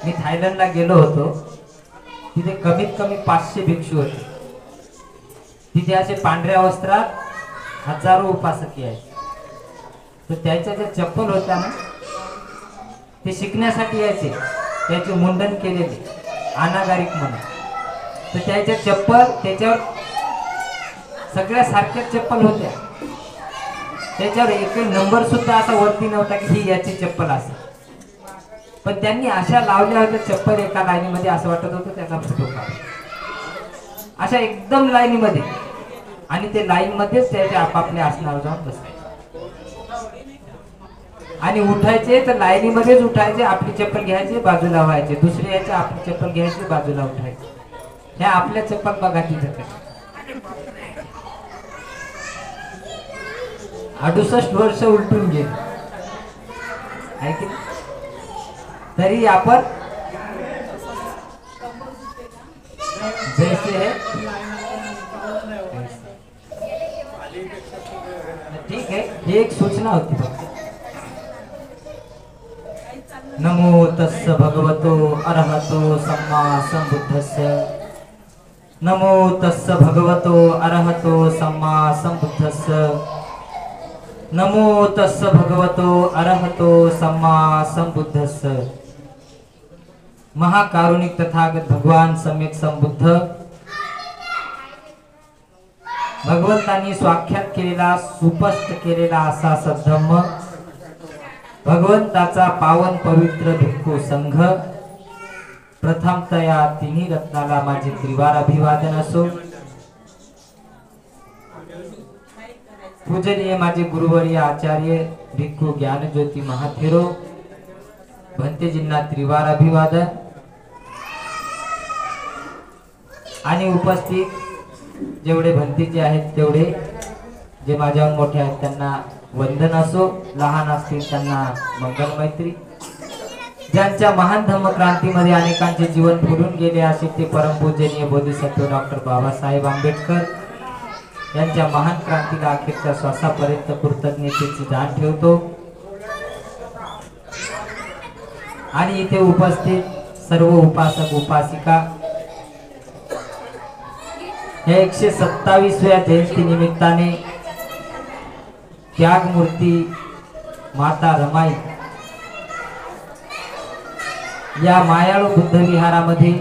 मी थायलंडला गेलो होतो, तिथे कमीत कमी 500 भिक्षू होते. तिथे असे पांढऱ्या वस्त्रात हजारो उपासक यायचे. तर त्याच्या ज्या चप्पल होत्या ना, ते शिकण्यासाठी यायचे, त्याचे मुंडन केलेले अनागारिक म्हणून. तर त्याच्या चप्पल त्याच्यावर सगळ्या सारख्याच चप्पल होत्या, त्याच्यावर एकही नंबर सुद्धा असा वरती नव्हता की ही याची चप्पल असेल. पण त्यांनी अशा लावल्या होत्या चप्पल एका लाईनीमध्ये, असं वाटत होतं त्याचा फोटो काढ, अशा एकदम लाईनीमध्ये. आणि ते लाईन मध्येच त्याच्या आपापल्या आसनावर जाऊन बसायचे आणि उठायचे तर लाईनीमध्येच उठायचे, आपली चप्पल घ्यायची बाजूला व्हायचे, दुसरे यायचे आपली चप्पल घ्यायची बाजूला उठायचे. ह्या आपल्या चप्पल बघा तिथं 68 वर्ष उलटून गेली आहे की, तरी आपण जैसे है ठीक है. ही एक सूचना होती फक्त. नमो तस्स भगवतो अरहतो सम्मा संबुद्धस्य. नमो तस्स भगवतो अरहतो सम्मा संबुद्धस्य. नमो तस्स भगवतो अरहतो सम्मा संबुद्धस्य. महाकारुणिक तथागत भगवान सम्यक संबुद्ध भगवंतांनी स्वाख्यात केलेला सुस्पष्ट केलेला असा सद्धम्म, भगवंताचा पावन पवित्र भिक्खू संघ, प्रथमतया तिन्ही रत्नाला माझे त्रिवार अभिवादन असो. पूजनीय माझे गुरुवर्य आचार्य भिक्खू ज्ञानज्योती महाथेरो, भंतेजींना त्रिवार अभिवादन. आणि उपस्थित जेवढे भंतेजी आहेत तेवढे जे माझ्याहून मोठे आहेत त्यांना वंदन असो, लहान असतील त्यांना मंगल मैत्री. ज्यांच्या महान धम्मक्रांतीमध्ये अनेकांचे जीवन फुलून गेले असे ते परमपूजनीय बोधिसत्व डॉक्टर बाबासाहेब आंबेडकर यांच्या महान क्रांतीला अखेरच्या श्वासापर्यंत कृतज्ञतेची जाण ठेवतो. आणि इथे उपस्थित सर्व उपासक उपासिका या 127व्या जयंती निमित्ताने त्यागमूर्ती माता रमाई या मायाळू बुद्ध विहारामध्ये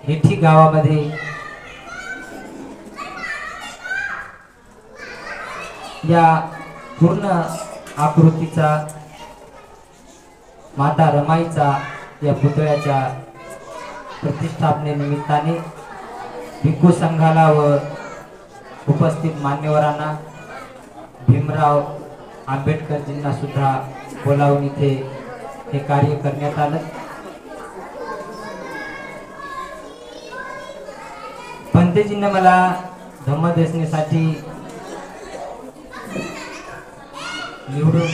मिठी गावामध्ये या पूर्ण आकृतीचा माता रमाईचा या पुतळ्याच्या प्रतिष्ठापने निमित्ताने भिक्खू संघाला व उपस्थित मान्यवरांना, भीमराव आंबेडकरजींना सुद्धा बोलावून इथे हे कार्य करण्यात आलं. पंतेजींना मला धम्मदेशनेसाठी निवडून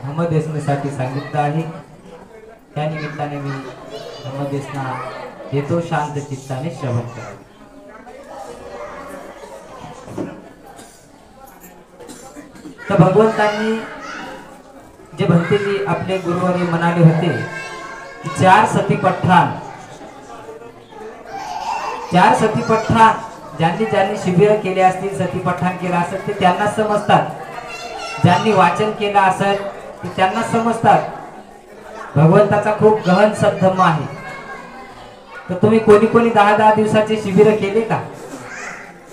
धम्मदेशनेसाठी सांगितलं आहे. त्या निमित्ताने मी धम्मदेशना येतो, शांत चित्ताने श्रवण करा. तर भगवंतांनी जे भंतेजी आपले गुरुवारी म्हणाले होते की 4 सती पठ्ठाण ज्यांनी ज्यांनी शिबिर केले असतील, सती पठ्ठाण केलं असेल ते त्यांना समजतात, ज्यांनी वाचन केलं असेल ते त्यांना समजतात. भगवंताचा खूप गहन सद्धम्म आहे. तर तुम्ही कोणी कोणी 10-10 दिवसाचे शिबिर केले का?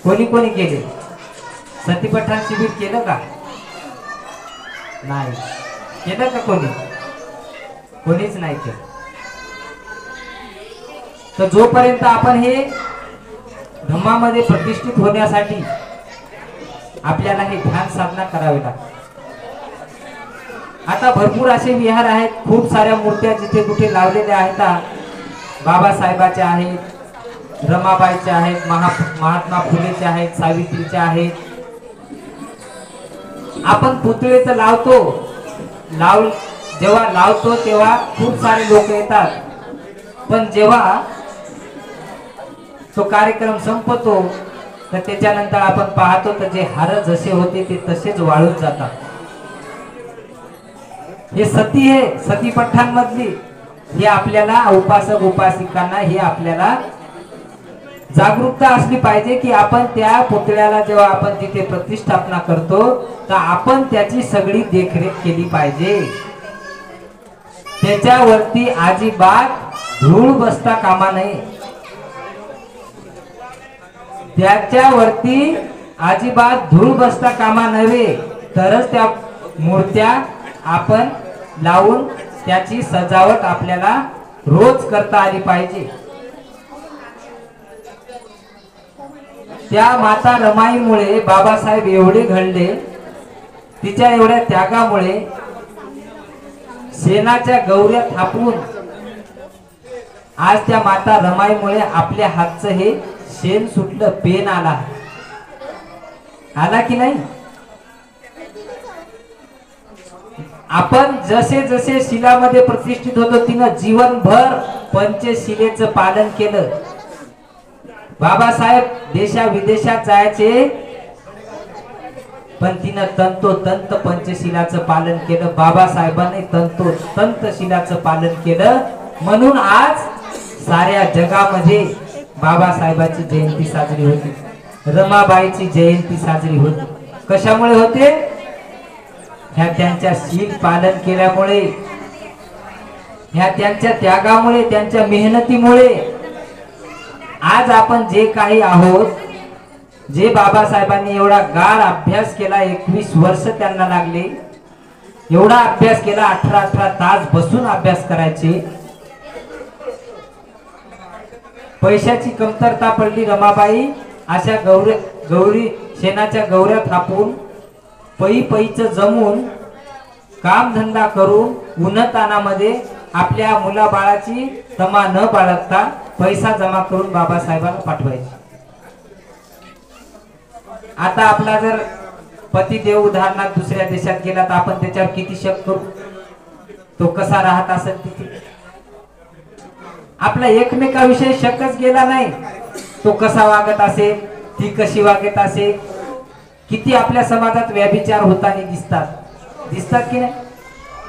कोणी कोणी केले? सतीपठ्ठाण शिबिर केलं का? नाही केलं का? कोणीच नाही केलं. तर जोपर्यंत आपण हे धम्मामध्ये प्रतिष्ठित होण्यासाठी आपल्याला हे ध्यान साधना करावी लागते. आता भरपूर असे विहार आहेत, खूप साऱ्या मूर्त्या जिथे कुठे लावलेल्या आहेत. बाबासाहेबाच्या आहेत, रमाबाईच्या आहेत, महात्मा फुलेच्या आहेत, सावित्रीच्या आहेत. आपण पुतळे तर जेव्हा लावतो तेव्हा खूप सारे लोक येतात, पण जेव्हा तो कार्यक्रम संपतो तर त्याच्यानंतर आपण पाहतो तर जे हार जसे होते ते तसेच वाळून जातात. हे सती आहे, सती पठ्ठाण मधली हे आपल्याला उपासक उपासिकांना हे आपल्याला जागरूकता असली पाहिजे की आपण त्या पुतळ्याला जेव्हा आपण तिथे प्रतिष्ठापना करतो तर आपण त्याची सगळी देखरेख केली पाहिजे. त्याच्यावरती अजिबात धूळ बसता कामा नये. त्याच्यावरती अजिबात धूळ बसता कामा नये. तरच त्या मूर्त्या आपण लावून त्याची सजावट आपल्याला रोज करता आली पाहिजे. त्या माता रमाईमुळे बाबासाहेब एवढे घडले. तिच्या एवढ्या त्यागामुळे शेणाच्या गौऱ्या थापून आज त्या माता रमाईमुळे आपल्या हातचं हे शेण सुटलं. पेन आला, आला की नाही. आपण जसे जसे शिलामध्ये प्रतिष्ठित होतो तिनं जीवनभर पंचशिलेचं पालन केलं. बाबासाहेब देशा विदेशात जायचे पण तिनं तंतोतंत पंचशिलाचं पालन केलं. बाबासाहेबांनी तंतोतंत शिलाचं पालन केलं. म्हणून आज साऱ्या जगामध्ये बाबासाहेबांची जयंती साजरी होती. रमाबाईची जयंती साजरी होती. कशामुळे होते? ह्या त्यांच्या शील पालन केल्यामुळे, ह्या त्यांच्या त्यागामुळे, त्यांच्या मेहनतीमुळे आज आपण जे काही आहोत. जे बाबासाहेबांनी एवढा गाढ अभ्यास केला, 21 वर्ष त्यांना लागले. एवढा अभ्यास केला, 18 तास बसून अभ्यास करायचे. पैशाची कमतरता पडली. रमाबाई अशा गौरी शेणाच्या गौऱ्या थापून पैचं जमून कामधंदा करून उन्हातानामध्ये आपल्या मुलाबाळाची तमा न बाळगता पैसा जमा करून बाबासाहेबांना पाठवायचे. आता आपला जर पतिदेव उदाहरणार्थ दुसऱ्या देशात गेला तर आपण त्याच्यावर किती शक करू? तो कसा राहत असेल तिथे? आपला एकमेकाविषयी शकच गेला नाही. तो कसा वागत असेल, ती कशी वागत असेल. किती आपल्या समाजात व्यभिचार होताना दिसतात की नाही.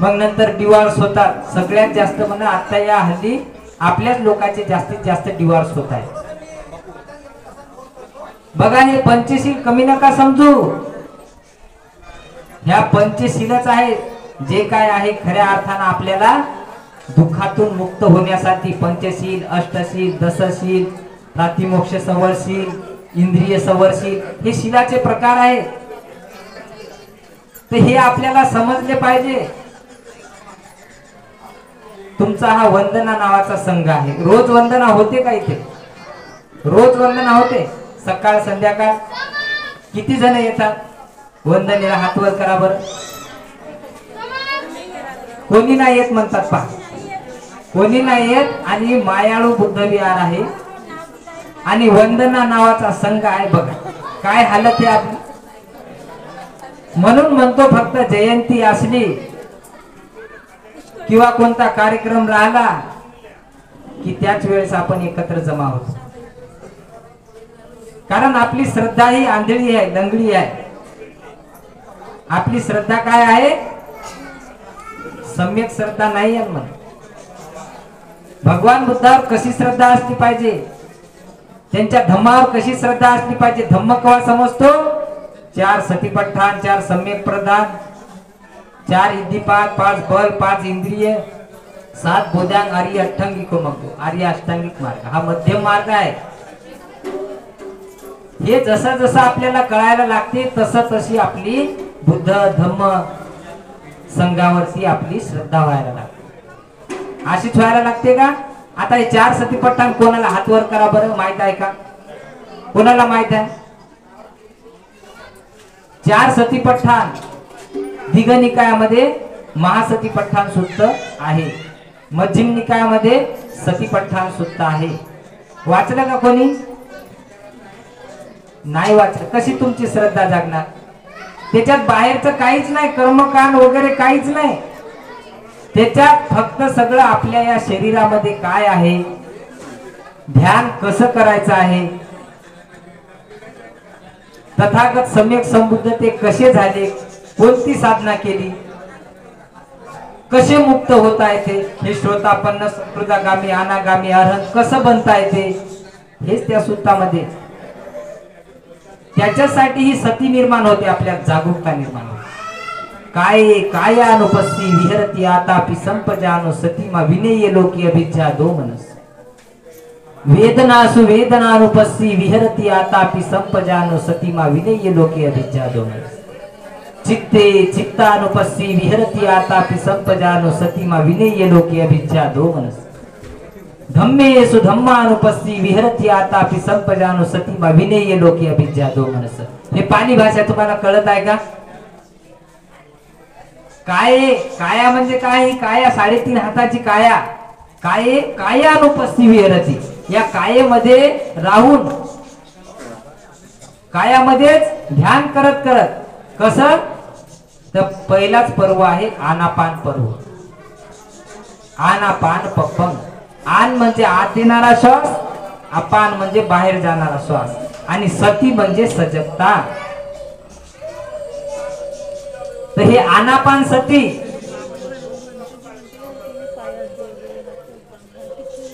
मग नंतर डिवॉर्स होतात. सगळ्यात जास्त म्हणा आता या हल्ली आपल्याच लोकांचे जास्तीत जास्त डिवॉर्स होत आहे. बघा, हे पंचशील कमी नका समजू. ह्या पंचशीलच आहे जे काय आहे खऱ्या अर्थानं आपल्याला दुःखातून मुक्त होण्यासाठी. पंचशील, अष्टशील, दशशील, प्रातिमोक्ष संवरशील, इंद्रिय संवरशील हे शिलाचे प्रकार आहेत. तर हे आपल्याला समजले पाहिजे. तुमचा हा वंदना नावाचा संघ आहे. रोज वंदना होते का इथे? रोज वंदना होते. सकाळ संध्याकाळ किती जण येतात वंदनेला? हात वर करा बरं. कोणी नाही येत म्हणतात पहा. कोणी नाही येत. आणि मायाळू बुद्धविहार आहे आणि वंदना नावाचा संघ आहे. बघा काय हालत आहे आपली. म्हणून म्हणतो फक्त जयंती असली किंवा कोणता कार्यक्रम राहिला की त्याच वेळेस आपण एकत्र जमा होतो. कारण आपली श्रद्धा ही आंधळी आहे, लंगडी आहे. आपली श्रद्धा काय आहे? सम्यक श्रद्धा नाही आहे. मग भगवान बुद्धावर कशी श्रद्धा असली पाहिजे, त्यांच्या धम्मावर कशी श्रद्धा असली पाहिजे. धम्म केव्हा समजतो? 4 सतीपट्ठान, 4 सम्यक प्रदान, 4 इद्दीपाद, 5 बल, 5 इंद्रिय, 7 बोधांग, आर्य अष्टांगिक मार्ग. आर्य अष्टांगिक मार्ग हा मध्यम मार्ग आहे. हे जसं जसं आपल्याला कळायला लागते तसं तशी आपली बुद्ध धम्म संघावरती आपली श्रद्धा व्हायला लागते. अशीच व्हायला लागते का? आता हे 4 सतीपट्ठान कोणाला? हात वर करा बरं. माहित आहे का? कोणाला माहित आहे? 4 सतीपट्ठान दिघ निकायामध्ये महासतीपट्ठान सूक्त आहे. मध्यम निकायामध्ये सतीपट्ठान सूक्त आहे. वाचलं का कोणी? नाही वाचलं. कशी तुमची श्रद्धा जागणार? त्याच्यात बाहेरचं काहीच नाही, कर्मकांड वगैरे काहीच नाही. त्याच्यात फक्त सगळं आपल्या या शरीरामध्ये काय आहे, ध्यान कसं करायचं आहे, तथागत सम्यक संबुद्ध ते कसे झाले, कोणती साधना केली, कसे मुक्त होता येते, हे श्रोतापन्न संकृतागामी अनागामी अर्हत कसं बनता येते, हेच त्या सूत्रामध्ये. त्याच्यासाठी ही सती निर्माण होते, आपल्या जागरूकता निर्माण होते. काय कायानुपस्सी विहरती आतापि संपजानो सतीमा विनेय लोकी अभिज्ञा दो मनस. वेदनासु वेदनानुपस्सी विहरती आतापि संपजानो सतीमा विनेय लोकी अभिज्ञा दो मनस. चित्ते चित्तानुपस्सी विहरती आतापि संपजानो सतीमा विनेय लोकी अभिज्ञा दो मनस. धम्मेषु धम्मानुपस्सी विहरती आतापि संपजानो सतीमा विनेय लोकी अभिज्ञा दो मनस. हे पाली भाषा तुम्हाला कळत आहे का? काया म्हणजे काय? काया 3.5 हाताची काया. कायानुपस्सी विहरती, या कायेमध्ये राहून कायामध्येच ध्यान करत करत. कसं? तर पहिलाच पर्व आहे आनापान पर्व. आनापान पप्पम. आन म्हणजे आत येणारा श्वास, अपान म्हणजे बाहेर जाणारा श्वास, आणि सती म्हणजे सजगता. तर हे आनापान सती.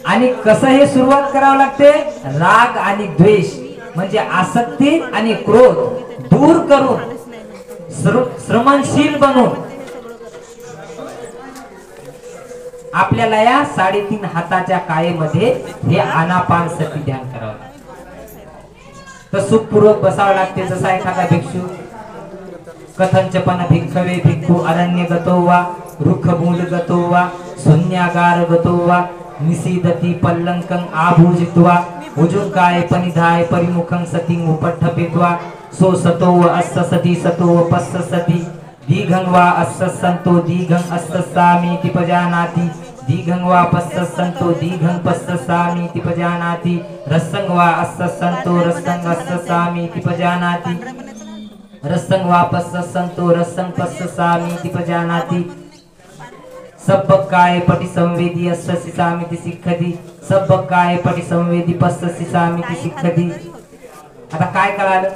आणि कसं हे सुरुवात करावं लागते? राग आणि द्वेष म्हणजे आसक्ती आणि क्रोध दूर करून श्रमणशील बनून आपल्याला या 3.5 हाताच्या कायेमध्ये हे आनापान सती ध्यान करावं. तर सुखपूर्वक बसावं लागते. जसा एखादा भिक्षू कथंचपन भिक्षवे भिक्खू अरण्य गतो वा रुखमूल गतो वा शून्यागार गतो वा निसीदती पल्लंकं आभूजित्वा उजुकाय पनिधाय परिमुखं सतीं उपठ्ठपित्वा सो सतो अस्य सती सतो पस्य सती दीघं वा अस्य संतो दीघं अस्य सामीति पजानाति दीघं वा पस्य संतो दीघं पस्य सामीति पजानाति रसं वा अस्य संतो रसं अस्य सामीति पजानाति रसं वा पस्य संतो रसं पस्य सामीति पजानाति सब काय पटि संवेदी अस्य सिसामिति सिक्खति सब काय पटि संवेदी पस्य सिसामिति सिक्खति. आता काय कळालं?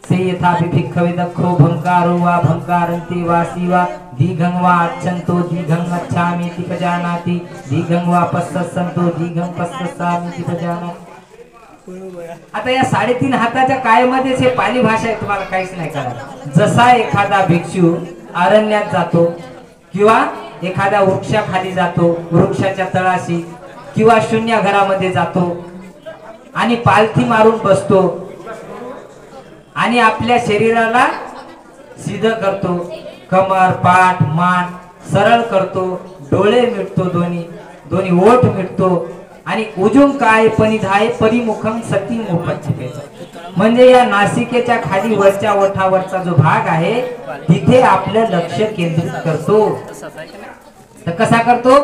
से यथा भिक्खवे दक्षो भंकारो वा भंकारन्ते वा शिवा दीघं वा अच्छन्तो दीघं अच्छामीति पजानाति दीघं वा पश्यन्तो दीघं पश्यामीति पजानाति. आता या 3.5 हाताच्या कायेमध्ये हे पाली भाषा आहे, तुम्हाला काहीच नाही कळणार. जसा एखादा भिक्षू अरण्यात जातो किंवा एखाद्या वृक्षाखाली जातो, वृक्षाच्या तळाशी किंवा शून्य घरामध्ये जातो आणि पालथी मारून बसतो आणि आपल्या शरीराला सिद्ध करतो, कमर पाठ मान सरळ करतो, डोळे मिटतो, दोन्ही ओठ मिटतो आणि उजुम काय पनिधाय परिमुखं सती उपठ्ठपेत. म्हणजे या नासिकेच्या खाली वरच्या ओठावरचा जो भाग आहे तिथे आपलं लक्ष केंद्रित करतो. तर कसा करतो?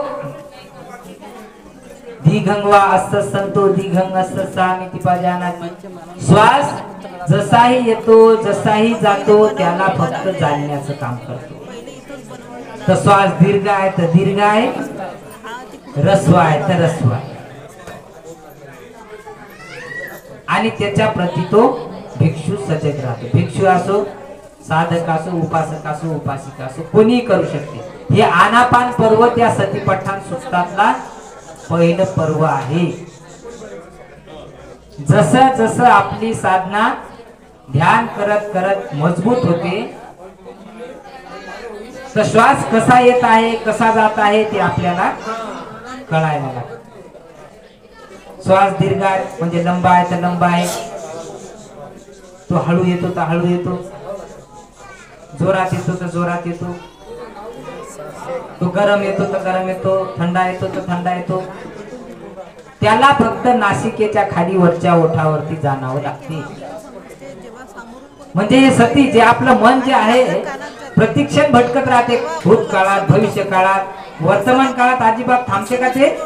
दीघं वा अस्य संतो दीघं अस्य सामीति पजानाति. श्वास जसाही येतो जसाही जातो त्याला फक्त जाणण्याचं काम करतो. तर श्वास दीर्घ आहे तर दीर्घ आहे, रस्व आहे तर रस्व आहे, आणि त्याच्या प्रती तो भिक्षू सजग राहतो. भिक्षू असो, साधक असो, उपासक असो, उपासिका असो, कोणी करू शकते. हे आनापान पर्व त्या सतीपठाण सूक्तातला पहिलं पर्व आहे. जसं जसं आपली साधना ध्यान करत करत मजबूत होते तर श्वास कसा येत आहे कसा जात आहे ते आपल्याला कळायला लागतं. श्वास दीर्घ आहे म्हणजे लंबा आहे तर लंबा आहे, तो हळू येतो तर हळू येतो, जोरात येतो तर जोरात येतो, तो गरम येतो तर गरम येतो, थंडा येतो तर थंडा येतो. त्याला फक्त नासिकेच्या खाली वरच्या ओठावरती जाणावं लागते. म्हणजे हे सती जे आपलं मन जे आहे प्रतिक्षण भटकत राहते. भूतकाळात, भविष्य काळात, वर्तमान काळात अजिबात थांबते का? ते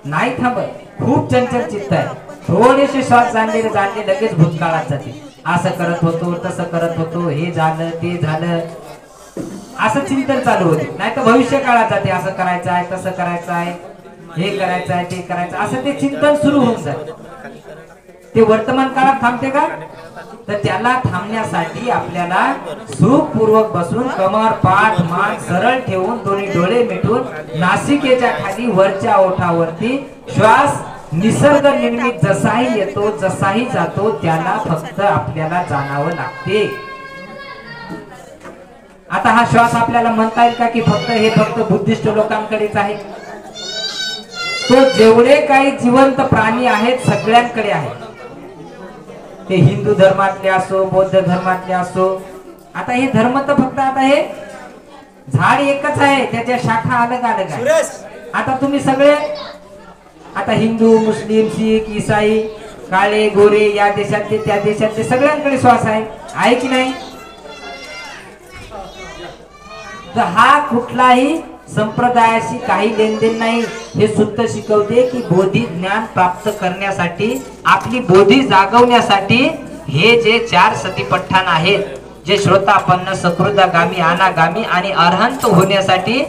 नाही थांबत. खूप चंचल चित्त आहे. थोडेसे श्वास जाणले लगेच भूतकाळात जाते. असं करत होतो, तसं करत होतो, हे झालं ते झालं, असं चिंतन चालू होते. नाही तर भविष्य काळात जाते. असं करायचं आहे, तसं करायचं आहे, हे करायचं आहे, ते करायचं, असं ते चिंतन सुरू होऊन जाते. ते वर्तमान काळात थांबते का? तर त्याला थांबण्यासाठी आपल्याला सुखपूर्वक बसून कमर पाठ मान सरळ ठेवून दोन्ही डोळे मिटून नासिकेच्या खाली वरच्या ओठावरती श्वास निसर्ग निर्मित जसाही येतो जसाही जातो त्याला फक्त आपल्याला जाणावं लागते. आता हा श्वास आपल्याला म्हणता येईल का की फक्त बुद्धिस्ट लोकांकडेच आहे? तो जेवढे काही जिवंत प्राणी आहेत सगळ्यांकडे आहे. ते हिंदू धर्मातले असो बौद्ध धर्मातले असो. आता हे धर्म तर फक्त आता हे झाड एकच आहे त्याच्या शाखा अलग अलग आहे. आता तुम्ही सगळे आता हिंदू मुस्लिम शीख ईसाई काळे गोरे या देशातले त्या देशातले सगळ्यांकडे श्वास आहे की नाही? तर हा कुठलाही संप्रदायाशी काही लेनदेन नाही. हे सुद्धा शिकवते की बोधी ज्ञान प्राप्त करण्यासाठी आपली बोधी जागवण्यासाठी हे जे 4 सतीपट्ठान आहेत जे श्रोतापन्न सकृदागामी अनागामी आणि अरहंत होण्यासाठी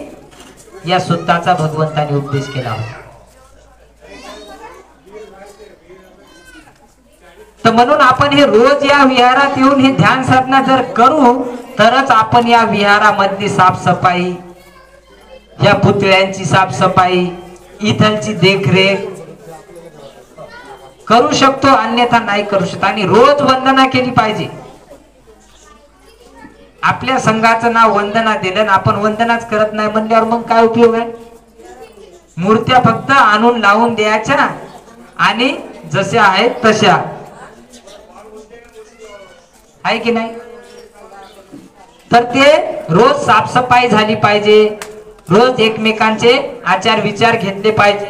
या सुत्ताचा भगवंताने उपदेश केला होता. तर म्हणून आपण हे रोज या विहारात येऊन हे ध्यान साधना जर करू तरच आपण या विहारामधली साफसफाई या पुतळ्यांची साफसफाई इथलची देखरेख करू शकतो अन्यथा नाही करू शकतो. आणि रोज वंदना केली पाहिजे. आपल्या संघाचं नाव वंदना दिलं आपण वंदनाच करत नाही म्हणल्यावर मग काय उपयोग आहे? मूर्त्या फक्त आणून लावून द्यायच्या आणि जशा आहेत तशा आहे की नाही? तर ते रोज साफसफाई झाली पाहिजे. रोज एकमेकांचे आचार विचार घेतले पाहिजे.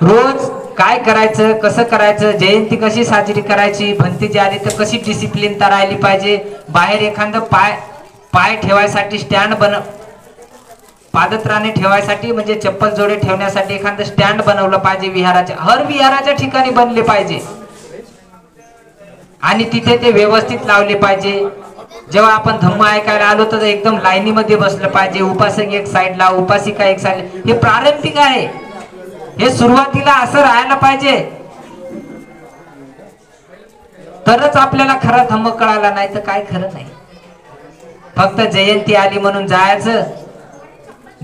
रोज काय करायचं कसं करायचं जयंती कशी साजरी करायची भंतीजी आली तर कशी डिसिप्लिन राहिली पाहिजे. बाहेर एखादं पाय ठेवायसाठी स्टँड पादत्राणे ठेवायसाठी म्हणजे चप्पल जोडे ठेवण्यासाठी एखादं स्टँड बनवलं पाहिजे. हर विहाराच्या ठिकाणी बनले पाहिजे आणि तिथे ते व्यवस्थित लावले पाहिजे. जेव्हा आपण धम्म ऐकायला आलो तर एकदम लाईनीमध्ये बसलं पाहिजे. उपासक एक साईडला उपासिका एक साईड. हे प्रारंभिक आहे. हे सुरुवातीला असं राहायला पाहिजे तरच आपल्याला खरा धम्म कळाला नाही तर काय खरं नाही. फक्त जयंती आली म्हणून जायचं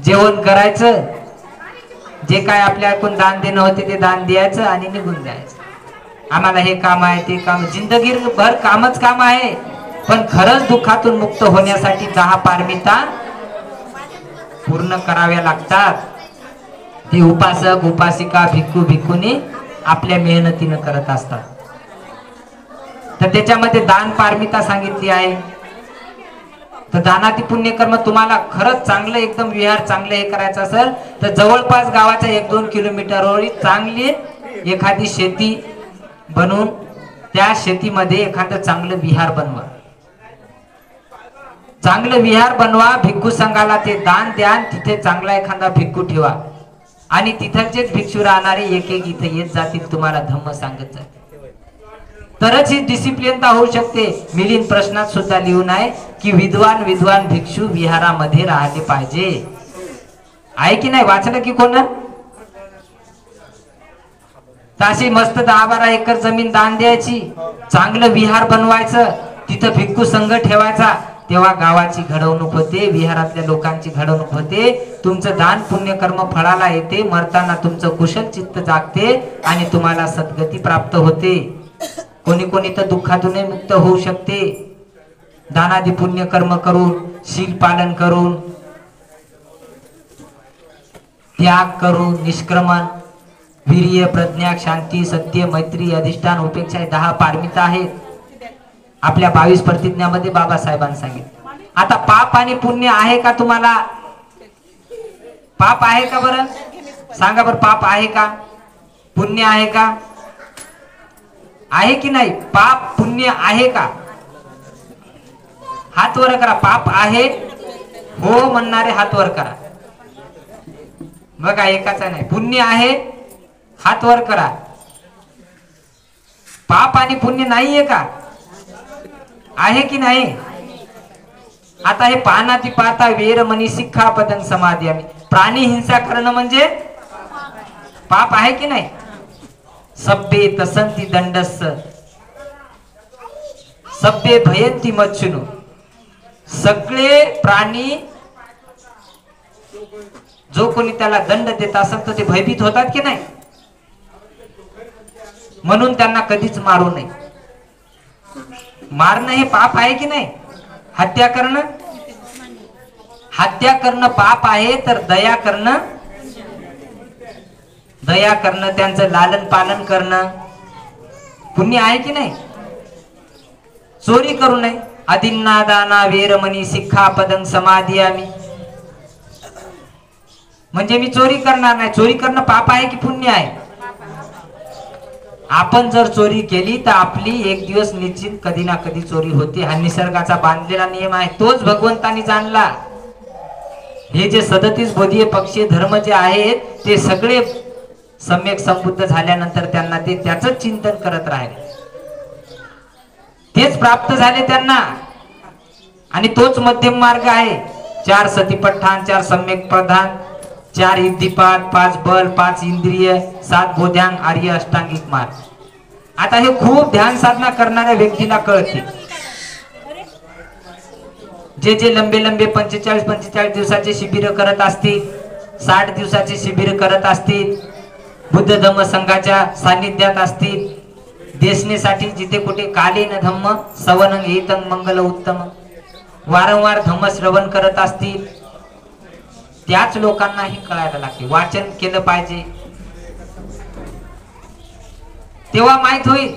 जेवण करायचं जे काय आपल्याकडून दान देणं होते ते दान द्यायचं आणि निघून जायचं. आम्हाला हे काम आहे ते काम जिंदगीभर कामच काम आहे. पण खरंच दुःखातून मुक्त होण्यासाठी 10 पारमिता पूर्ण कराव्या लागतात. ते उपासक उपासिका भिक्खू भिक्खुनी आपल्या मेहनतीनं करत असतात. तर त्याच्यामध्ये दान पारमिता सांगितली आहे. तर दानाती पुण्यकर्म तुम्हाला खरंच चांगलं एकदम विहार चांगलं हे करायचं असेल तर जवळपास गावाच्या 1-2 किलोमीटरवर चांगली एखादी शेती बनवून त्या शेतीमध्ये एखादं चांगलं विहार बनवा. चांगलं विहार बनवा. भिक्खू संघाला ते दान द्या. तिथे चांगला एखादा भिक्खू ठेवा आणि तिथलचेच भिक्षू राहणारे एक एक इथे येत जातील तुम्हाला धम्म सांगत जातील. तरच ही डिसिप्लिनता होऊ शकते. मिलिंद प्रश्नात सुद्धा लिहून आहे की विद्वान भिक्षू विहारामध्ये राहिले पाहिजे. आहे की नाही? वाचलं की कोण? ताशी मस्त 10-12 एकर जमीन दान द्यायची. चांगलं विहार बनवायचं. तिथं भिक्खू संघ ठेवायचा. तेव्हा गावाची घडवणूक होते. विहारातल्या लोकांची घडवणूक होते. तुमचं दान पुण्यकर्म फळाला येते. मरताना तुमचं कुशल चित्त जागते आणि तुम्हाला सद्गती प्राप्त होते. कोणी कोणी तर दुःखातूनही मुक्त होऊ शकते. दानादी पुण्यकर्म करून शील पालन करून त्याग करून निष्क्रमण वीर्य प्रज्ञा शांती सत्य मैत्री अधिष्ठान उपेक्षा 10 पारमिता आहेत आपल्या 22 प्रतिज्ञामध्ये बाबासाहेबांनी सांगितलं. आता पाप आणि पुण्य आहे का तुम्हाला? पाप आहे का बरं? सांगा बरं. पाप आहे का? पुण्य आहे का? आहे की नाही? पाप पुण्य आहे का? हात वर करा. पाप आहे हो म्हणणारे हात वर करा. बघा एकाचा नाही. पुण्य आहे हात वर करा. पाप आणि पुण्य नाहीये का? आहे की नाही? आता हे पाहनाती पाहता वेरमणी सिक्खापदं समादयामि. प्राणी हिंसा करणं म्हणजे पाप आहे की नाही? सभ्ये तसंती दंडस्स सभ्ये भयंती मच्छुनु. सगळे प्राणी जो कोणी त्याला दंड देत असत ते भयभीत होतात की नाही. म्हणून त्यांना कधीच मारू नये. मारणं हे पाप आहे की नाही. हत्या करणं पाप आहे, तर दया करणं त्यांचं लालन पालन करणं पुण्य आहे की नाही. चोरी करू नये. अदिन्ना दाना वेरमणी सिक्खापदं समादियामि. म्हणजे मी चोरी करणार नाही. चोरी करणं पाप आहे की पुण्य आहे. आपण जर चोरी केली तर आपली एक दिवस निश्चित कधी ना कधी चोरी होते. हा निसर्गाचा बांधलेला नियम आहे. तोच भगवंतानी जाणला. हे जे 37 बोधीय पक्षी धर्म जे आहेत ते सगळे सम्यक संबुद्ध झाल्यानंतर त्यांना ते त्याच चिंतन करत राहिले. तेच प्राप्त झाले त्यांना. आणि तोच मध्यम मार्ग आहे. 4 सतीपट्ठान, 4 सम्यक प्रधान, 4 इद्धिपाद, 5 बल, 5 इंद्रिय, 7 बोध्यांग, आर्य अष्टांगिक मार्ग. आता हे खूप ध्यान साधना करणाऱ्या व्यक्तीला कळते. जे लंबे 45 दिवसाचे शिबिर करत असतील, 60 दिवसाचे शिबिर करत असतील, बुद्ध धम्म संघाच्या सानिध्यात असतील, देशनेसाठी जिथे कुठे कालेन धम्म सवनं एतं मंगल उत्तम वारंवार धम्म श्रवण करत असतील, त्याच लोकांनाही कळायला लागते. वाचन केलं पाहिजे तेव्हा माहित होईल.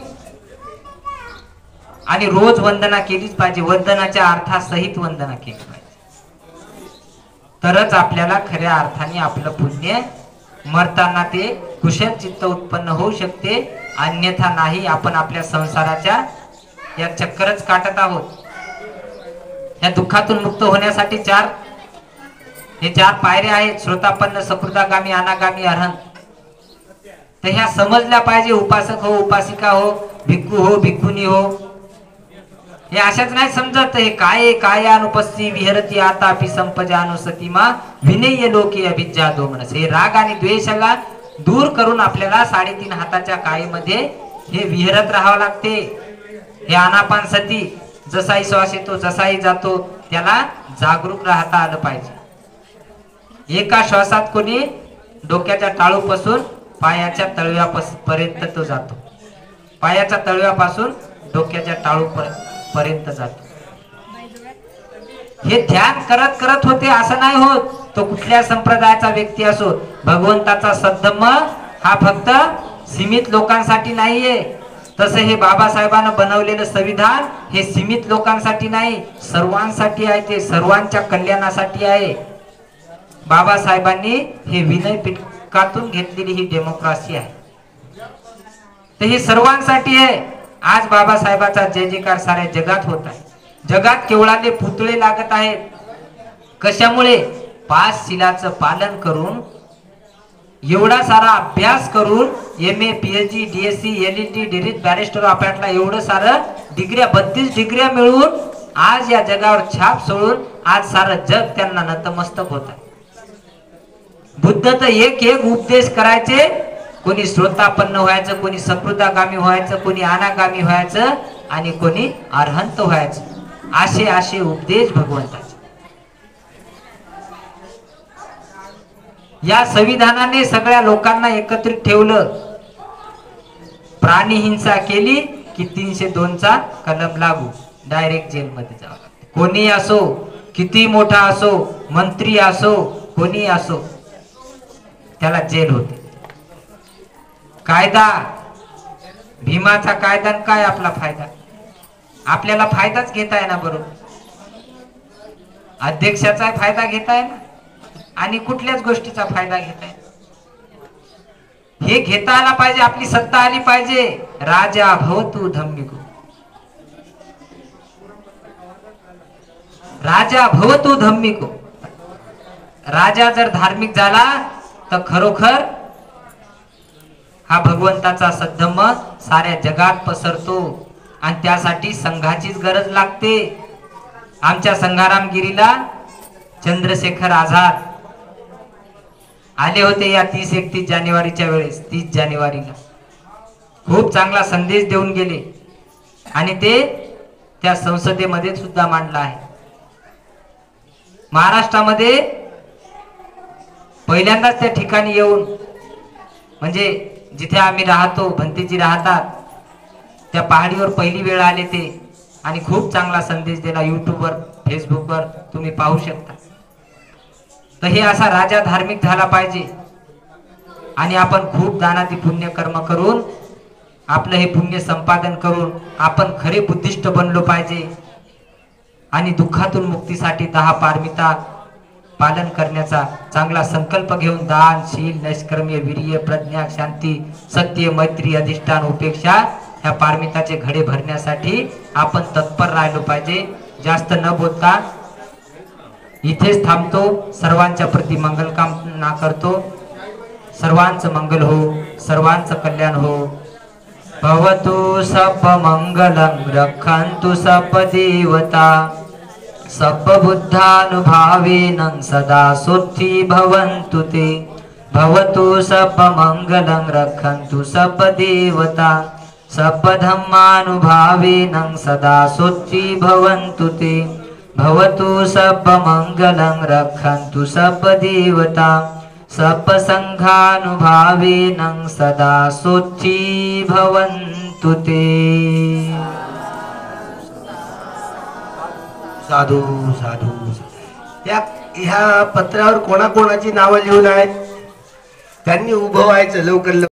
आणि रोज वंदना केलीच पाहिजे. वंदनाच्या अर्थासहित वंदना केली पाहिजे. तरच आपल्याला खऱ्या अर्थाने आपलं पुण्य मरताना ते कुशल चित्त उत्पन्न होऊ शकते. अन्यथा नाही. आपण आपल्या संसाराच्या या चक्करच काटत आहोत. या दुःखातून मुक्त होण्यासाठी 4 पायऱ्या आहेत. श्रोतापन्न, सकृतागामी, अनागामी, अरहंत. तर ह्या समजल्या पाहिजे. उपासक हो, उपासिका हो, भिक्खू हो, भिक्खुनी हो, हे अशाच नाही समजत. हे काय अनुपस्थिती विहरती आतापि संपजानुसती मा विनय लोके अभिज्ञा दोमनस. हे राग आणि द्वेषाला दूर करून आपल्याला 3.5 हाताच्या काळीमध्ये हे विहरत राहावं लागते. हे आनापान सती जसाही श्वास येतो जसाही जातो त्याला जागरूक राहता आलं पाहिजे. एका श्वासात कोणी डोक्याच्या टाळूपासून पायाच्या तळव्यापर्यंत तो जातो. पायाच्या तळव्यापासून डोक्याच्या टाळूपर्यंत जातो. हे ध्यान करत होते असं नाही होत. तो कुठल्या संप्रदायाचा व्यक्ती असो. भगवंताचा सद्धम्म हा फक्त सीमित लोकांसाठी नाहीये. तसं हे बाबासाहेबांना बनवलेलं संविधान हे सीमित लोकांसाठी नाही, सर्वांसाठी आहे. ते सर्वांच्या कल्याणासाठी आहे. बाबासाहेबांनी हे विनय पिटकातून घेतलेली ही डेमोक्रेसी आहे. तर हे सर्वांसाठी आहे. आज बाबासाहेबाचा जय जयकार साऱ्या जगात होत आहे. जगात केवळाले पुतळे लागत आहेत. कशामुळे? 5 शिलाचं पालन करून, एवढा सारा अभ्यास करून, MA, PhD, DSc, LLD, डिरीट, बॅरिस्टर आपल्याला एवढं सारं डिग्र्या 32 डिग्र्या मिळवून आज या जगावर छाप सोडून आज सारं जग त्यांना नतमस्तक होत आहे. बुद्ध तर एक उपदेश करायचे. कोणी श्रोतापन्न व्हायचं, कोणी सकृतागामी व्हायचं, कोणी अनागामी व्हायचं आणि कोणी अरहंत व्हायचं. असे उपदेश भगवंताचे. या संविधानाने सगळ्या लोकांना एकत्रित ठेवलं. प्राणी हिंसा केली की 302 चा कलम लागू, डायरेक्ट जेलमध्ये जावं लागतं. कोणी असो, किती मोठा असो, मंत्री असो, कोणी असो, त्याला जेल होते. कायदा, भीमाचा कायदा काय आपला फायदा? आपल्याला फायदाच घेताय ना. बरोबर, अध्यक्षाचा फायदा घेताय ना, आणि कुठल्याच गोष्टीचा फायदा घेताय. हे घेता आला पाहिजे. आपली सत्ता आली पाहिजे. राजा भवतु धम्मिको, राजा भवतु धम्मिको. राजा जर धार्मिक झाला तर खरोखर हा भगवंताचा सद्धम्म साऱ्या जगात पसरतो. आणि त्यासाठी संघाचीच गरज लागते. आमच्या संघारामगिरीला चंद्रशेखर आझाद आले होते या 30-31 जानेवारीच्या वेळेस. 30 जानेवारीला खूप चांगला संदेश देऊन गेले आणि ते त्या संसदेमध्ये सुद्धा मांडला आहे. महाराष्ट्रामध्ये पहिल्यांदाच त्या ठिकाणी येऊन, म्हणजे जिथे आम्ही राहतो, भंतेजी राहतात, त्या पहाडीवर पहिली वेळ आले ते आणि खूप चांगला संदेश दिला. युट्यूबवर, फेसबुकवर तुम्ही पाहू शकता. तर हे असा राजा धार्मिक झाला पाहिजे आणि आपण खूप दानादी पुण्य कर्म करून आपलं हे पुण्य संपादन करून आपण खरे बुद्धिस्ट बनलो पाहिजे आणि दुःखातून मुक्तीसाठी 10 पारमिता पालन करण्याचा चांगला संकल्प घेऊन दान, शील, नैष्कर्म्य, वीर्य, प्रज्ञा, शांती, सत्य, मैत्री, अधिष्ठान, उपेक्षा ह्या पारमिताचे घडे भरण्यासाठी आपण तत्पर राहिलो पाहिजे. जास्त न बोलता इथेच थांबतो. सर्वांच्या प्रती मंगल कामना करतो. सर्वांचं मंगल हो, सर्वांचं कल्याण हो. भवतु सब मंगलम रक्षन्तु सब देवता सब बुद्धानुभावेन सदा सुखी भवन्तु ते. भवतु सब मंगलम रक्षन्तु सब देवता सब धम्मानुभावेन सदा सुखी भवन्तु ते. भवतु सब मंगलम रक्षन्तु सब देवता सब संघानुभावेन सदा सुखी भवन्तु ते. साधू साधू. ह्या पत्रावर कोणाकोणाची नावं लिहून आहेत त्यांनी उभं व्हायचं लवकर.